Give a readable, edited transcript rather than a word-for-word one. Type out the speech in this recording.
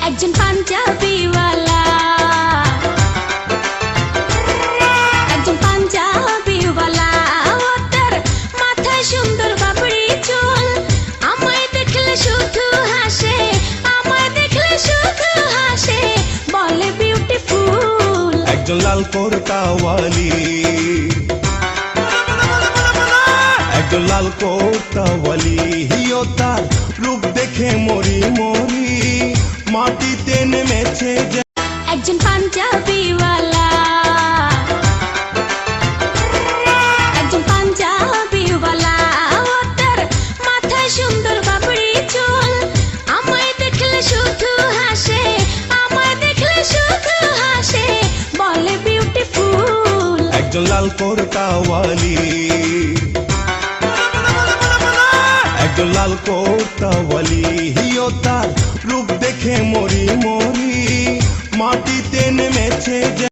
একজন পাঞ্জাবিওয়ালা, একজন পাঞ্জাবিওয়ালা, তার মাথায় সুন্দর বাবরি চুল, আমায় দেখলে শুধু হাসে, আমায় দেখলে শুধু হাসে, বলে বিউটিফুল। একজন লাল কোর্তাওয়ালি, একজন লাল কোর্তাওয়ালি, হিও তার রূপ দেখে মরি মরি, মাটিতে নেমেছে। একজন পাঞ্জাবিওয়ালা, একজন পাঞ্জাবিওয়ালা, তার মাথায় সুন্দর বাবরি চুল, আমায় দেখলে শুধু হাসে, আমায় দেখলে শুধু হাসে, বলে বিউটিফুল। একজন লাল কোর্তাওয়ালি, একজন লাল কোর্তাওয়ালি, হিও তার রূপ দেখে মরি মরি, মাটিতে নেমেছে।